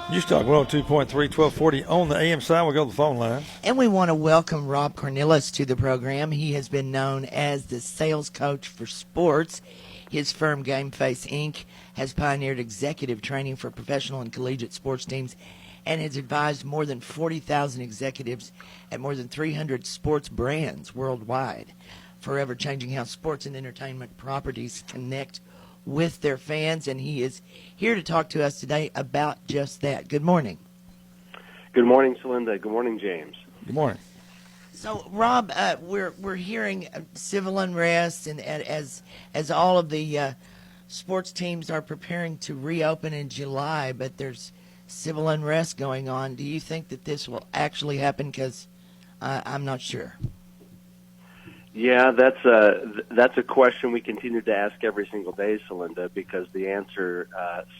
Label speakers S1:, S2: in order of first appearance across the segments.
S1: Newstalk 102.3, 1240 on the AM side. We'll go to the phone line.
S2: And we want to welcome Rob Cornilles to the program. He has been known as the sales coach for sports. His firm, Game Face Inc., has pioneered executive training for professional and collegiate sports teams and has advised more than 40,000 executives at more than 300 sports brands worldwide, forever changing how sports and entertainment properties connect with their fans, and he is here to talk to us today about just that. Good morning.
S3: Good morning, Celinda. Good morning, James.
S1: Good morning.
S2: So, Rob, we're hearing civil unrest, and as all of the sports teams are preparing to reopen in July, but there's civil unrest going on. Do you think that this will actually happen? Because I'm not sure.
S3: Yeah, that's a question we continue to ask every single day, Celinda, because the answer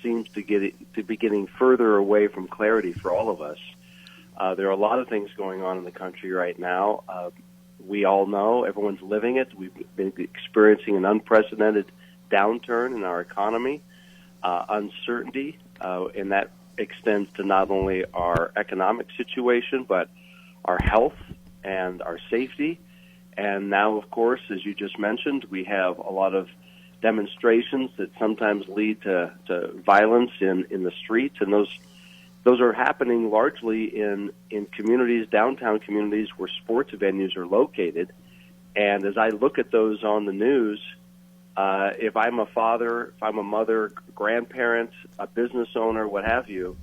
S3: seems to be getting further away from clarity for all of us. There are a lot of things going on in the country right now. We all know, everyone's living it. We've been experiencing an unprecedented downturn in our economy, uncertainty, and that extends to not only our economic situation, but our health and our safety. And now, of course, as you just mentioned, we have a lot of demonstrations that sometimes lead to violence in the streets, and those are happening largely in communities, downtown communities where sports venues are located. And as I look at those on the news, if I'm a father, if I'm a mother, grandparent, a business owner, what have you,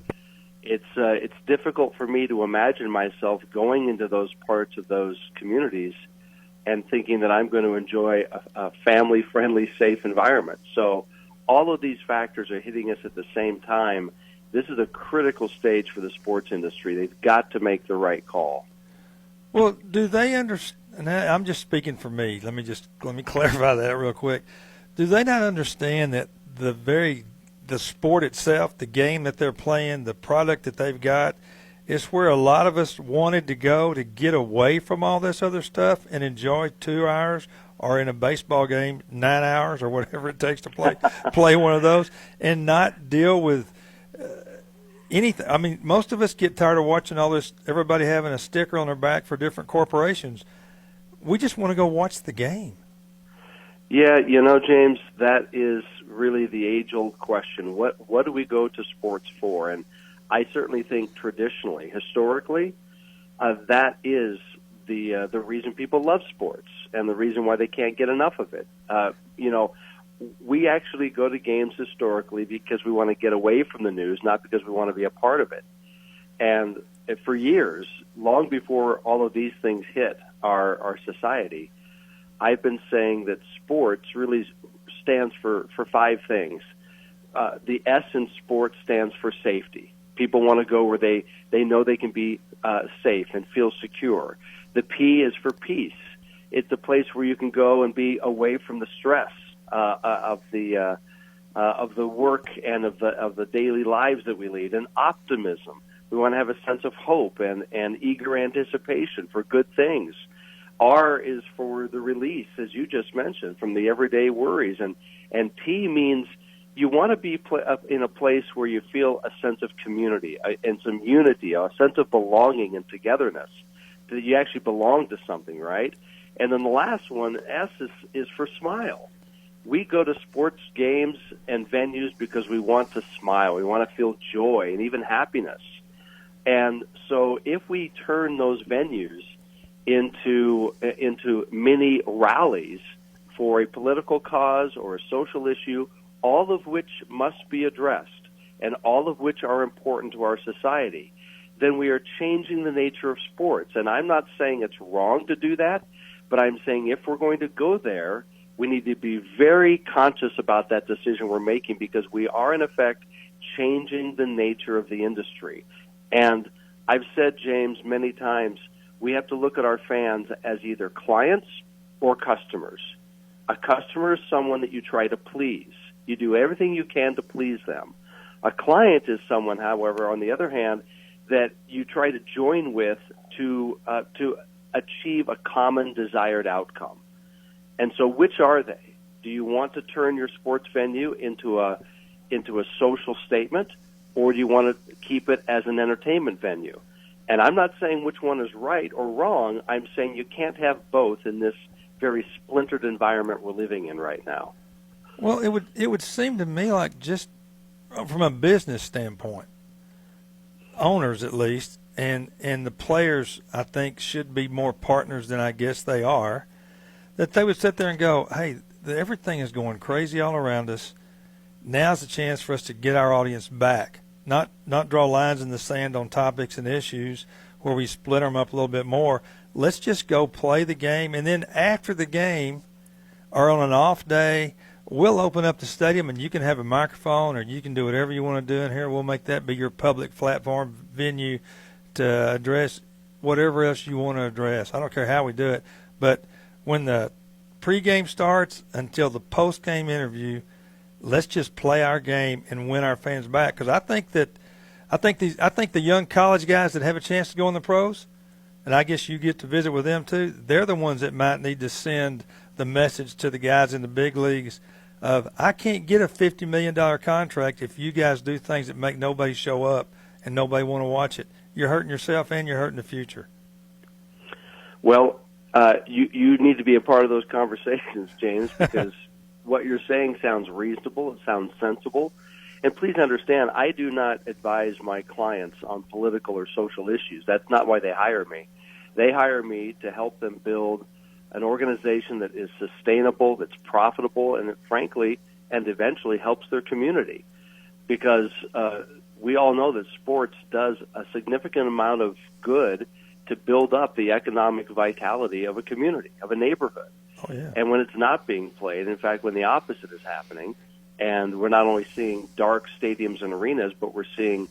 S3: it's difficult for me to imagine myself going into those parts of those communities and thinking that I'm going to enjoy a family-friendly, safe environment. So all of these factors are hitting us at the same time. This is a critical stage for the sports industry. They've got to make the right call.
S1: Well, do they understand? I'm just speaking for me. Let me clarify that real quick. Do they not understand that the sport itself, the game that they're playing, the product that they've got, is where a lot of us wanted to go to get away from all this other stuff and enjoy 2 hours, or in a baseball game 9 hours, or whatever it takes to play one of those, and not deal with anything. I mean, most of us get tired of watching all this, everybody having a sticker on their back for different corporations. We just want to go watch the game.
S3: Yeah, James, that is really the age-old question. What do we go to sports for? And I certainly think traditionally, historically, that is the reason people love sports and the reason why they can't get enough of it. We actually go to games historically because we want to get away from the news, not because we want to be a part of it. And for years, long before all of these things hit our society, I've been saying that sports really stands for five things. The S in sports stands for safety. People want to go where they know they can be safe and feel secure. The P is for peace. It's a place where you can go and be away from the stress of the work and of the daily lives that we lead. And optimism. We want to have a sense of hope and eager anticipation for good things. R is for the release, as you just mentioned, from the everyday worries. And T means you want to be in a place where you feel a sense of community and some unity, a sense of belonging and togetherness, that you actually belong to something, right? And then the last one, S, is for smile. We go to sports games and venues because we want to smile. We want to feel joy and even happiness. And so if we turn those venues into mini rallies for a political cause or a social issue, all of which must be addressed and all of which are important to our society, then we are changing the nature of sports. And I'm not saying it's wrong to do that, but I'm saying if we're going to go there, we need to be very conscious about that decision we're making, because we are, in effect, changing the nature of the industry. And I've said, James, many times, we have to look at our fans as either clients or customers. A customer is someone that you try to please. You do everything you can to please them. A client is someone, however, on the other hand, that you try to join with to achieve a common desired outcome. And so which are they? Do you want to turn your sports venue into a social statement, or do you want to keep it as an entertainment venue? And I'm not saying which one is right or wrong. I'm saying you can't have both in this very splintered environment we're living in right now.
S1: Well, it would seem to me like, just from a business standpoint, owners at least, and the players, I think, should be more partners than I guess they are, that they would sit there and go, hey, everything is going crazy all around us. Now's the chance for us to get our audience back, not draw lines in the sand on topics and issues where we split them up a little bit more. Let's just go play the game, and then after the game or on an off day, we'll open up the stadium and you can have a microphone or you can do whatever you want to do in here. We'll make that be your public platform venue to address whatever else you want to address. I don't care how we do it. But when the pregame starts until the postgame interview, let's just play our game and win our fans back. Because I think the young college guys that have a chance to go in the pros, and I guess you get to visit with them too, they're the ones that might need to send the message to the guys in the big leagues of, I can't get a $50 million contract if you guys do things that make nobody show up and nobody want to watch it. You're hurting yourself and you're hurting the future.
S3: Well, you need to be a part of those conversations, James, because what you're saying sounds reasonable. It sounds sensible. And please understand, I do not advise my clients on political or social issues. That's not why they hire me. They hire me to help them build an organization that is sustainable, that's profitable, and that frankly and eventually helps their community. Because we all know that sports does a significant amount of good to build up the economic vitality of a community, of a neighborhood.
S1: Oh, yeah.
S3: And when it's not being played, in fact, when the opposite is happening, and we're not only seeing dark stadiums and arenas, but we're seeing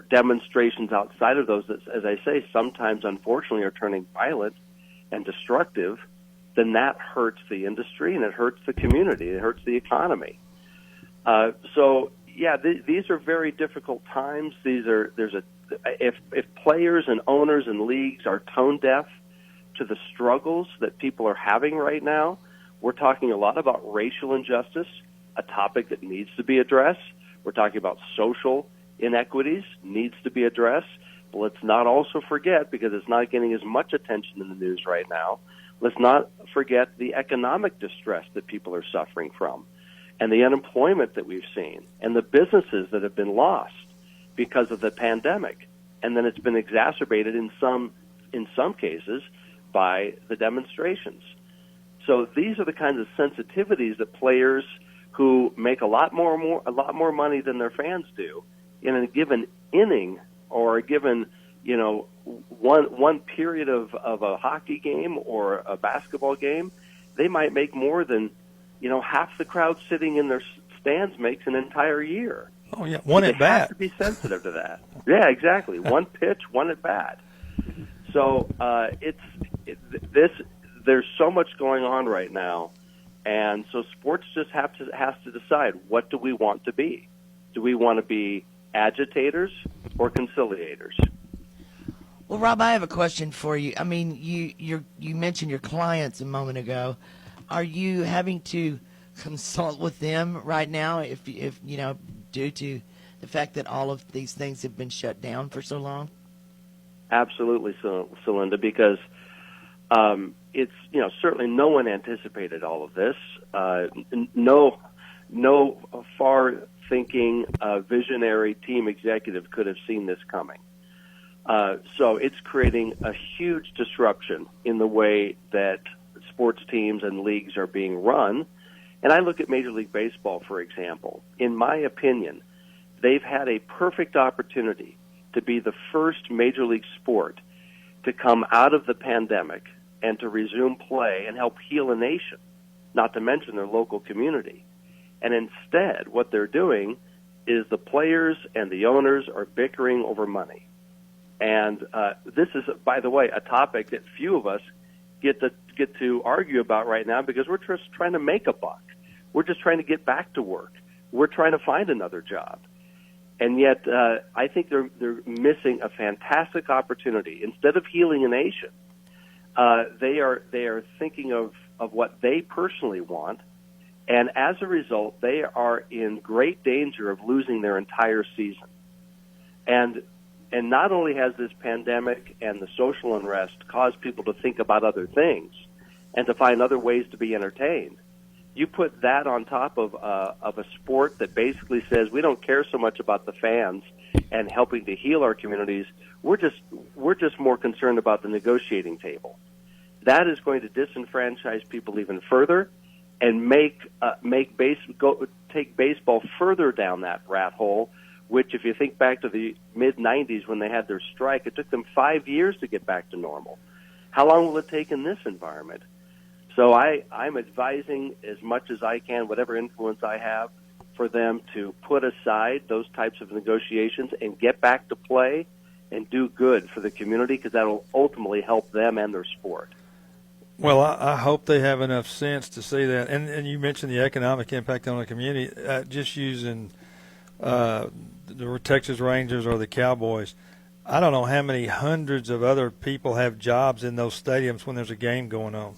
S3: demonstrations outside of those that, as I say, sometimes unfortunately are turning violent and destructive, then that hurts the industry and it hurts the community. It hurts the economy. These are very difficult times. If players and owners and leagues are tone deaf to the struggles that people are having right now, we're talking a lot about racial injustice, a topic that needs to be addressed. We're talking about social inequities, needs to be addressed. But let's not also forget, because it's not getting as much attention in the news right now, let's not forget the economic distress that people are suffering from, and the unemployment that we've seen, and the businesses that have been lost because of the pandemic. And then it's been exacerbated in some cases by the demonstrations. So these are the kinds of sensitivities that players who make a lot more money than their fans do in a given inning or a given, one period of a hockey game or a basketball game, they might make more than, half the crowd sitting in their stands makes an entire year.
S1: Oh yeah, one at bat.
S3: They have to be sensitive to that. Yeah, exactly. One pitch, one at bat. So there's so much going on right now, and so sports just has to decide, what do we want to be? Do we want to be agitators or conciliators?
S2: Well, Rob, I have a question for you. I mean, you mentioned your clients a moment ago. Are you having to consult with them right now if due to the fact that all of these things have been shut down for so long?
S3: Absolutely, Celinda, because it's certainly no one anticipated all of this. No far-thinking, visionary team executive could have seen this coming. So it's creating a huge disruption in the way that sports teams and leagues are being run. And I look at Major League Baseball, for example. In my opinion, they've had a perfect opportunity to be the first major league sport to come out of the pandemic and to resume play and help heal a nation, not to mention their local community. And instead, what they're doing is the players and the owners are bickering over money. And this is, by the way, a topic that few of us get to argue about right now, because we're just trying to make a buck. We're just trying to get back to work. We're trying to find another job. And yet, I think they're missing a fantastic opportunity. Instead of healing a nation, they are thinking of what they personally want And as a result, they are in great danger of losing their entire season. And not only has this pandemic and the social unrest caused people to think about other things and to find other ways to be entertained, you put that on top of a sport that basically says we don't care so much about the fans and helping to heal our communities. We're just more concerned about the negotiating table. That is going to disenfranchise people even further and take baseball further down that rat hole, which, if you think back to the mid-'90s when they had their strike, it took them 5 years to get back to normal. How long will it take in this environment? So I'm advising as much as I can, whatever influence I have, for them to put aside those types of negotiations and get back to play and do good for the community, because that will ultimately help them and their sport.
S1: Well, I hope they have enough sense to see that. And you mentioned the economic impact on the community. Just using the Texas Rangers or the Cowboys, I don't know how many hundreds of other people have jobs in those stadiums when there's a game going on.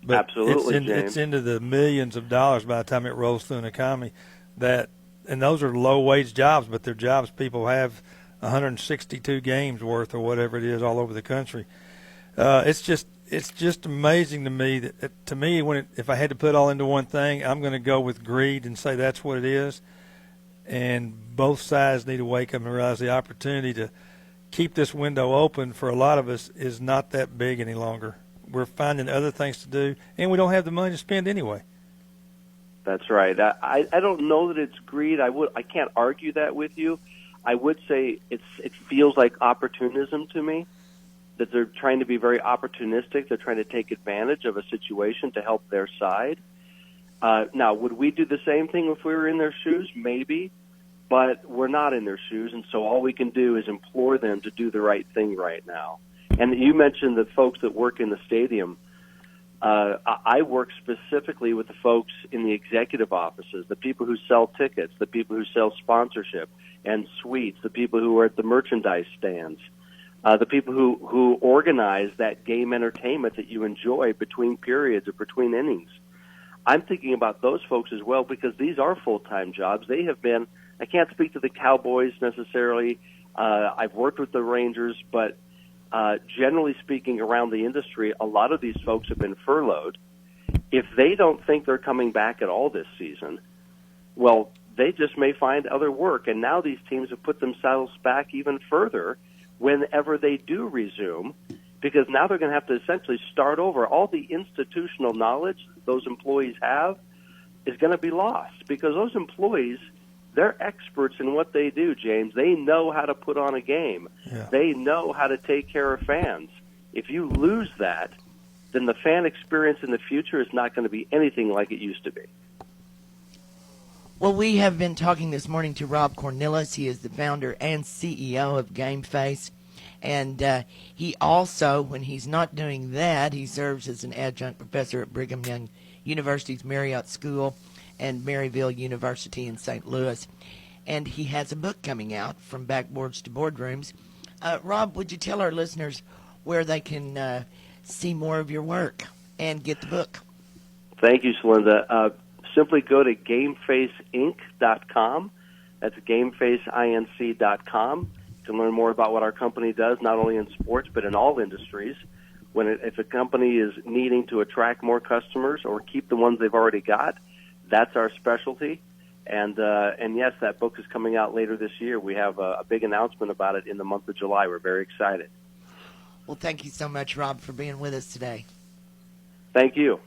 S1: But
S3: absolutely, James.
S1: It's into the millions of dollars by the time it rolls through an economy. And those are low-wage jobs, but they're jobs people have 162 games worth or whatever it is all over the country. It's just amazing to me that to me, if I had to put it all into one thing, I'm going to go with greed and say that's what it is. And both sides need to wake up and realize the opportunity to keep this window open for a lot of us is not that big any longer. We're finding other things to do, and we don't have the money to spend anyway.
S3: That's right. I don't know that it's greed. I can't argue that with you. I would say it feels like opportunism to me, that they're trying to be very opportunistic. They're trying to take advantage of a situation to help their side. Now, would we do the same thing if we were in their shoes? Maybe, but we're not in their shoes, and so all we can do is implore them to do the right thing right now. And you mentioned the folks that work in the stadium. I work specifically with the folks in the executive offices, the people who sell tickets, the people who sell sponsorship and suites, the people who are at the merchandise stands, the people who organize that game entertainment that you enjoy between periods or between innings. I'm thinking about those folks as well, because these are full-time jobs. They have been, I can't speak to the Cowboys necessarily. I've worked with the Rangers, but generally speaking, around the industry, a lot of these folks have been furloughed. If they don't think they're coming back at all this season, well, they just may find other work. And now these teams have put themselves back even further whenever they do resume, because now they're going to have to essentially start over. All the institutional knowledge those employees have is going to be lost, because those employees, they're experts in what they do, James. They know how to put on a game.
S1: Yeah.
S3: They know how to take care of fans. If you lose that, then the fan experience in the future is not going to be anything like it used to be.
S2: Well, we have been talking this morning to Rob Cornilles. He is the founder and CEO of GameFace. And he also, when he's not doing that, he serves as an adjunct professor at Brigham Young University's Marriott School and Maryville University in St. Louis. And he has a book coming out, From Backboards to Boardrooms. Rob, would you tell our listeners where they can see more of your work and get the book?
S3: Thank you, Celinda. Simply go to GameFaceInc.com. That's GameFaceInc.com. You can learn more about what our company does, not only in sports, but in all industries. If a company is needing to attract more customers or keep the ones they've already got, that's our specialty. And yes, that book is coming out later this year. We have a big announcement about it in the month of July. We're very excited.
S2: Well, thank you so much, Rob, for being with us today.
S3: Thank you.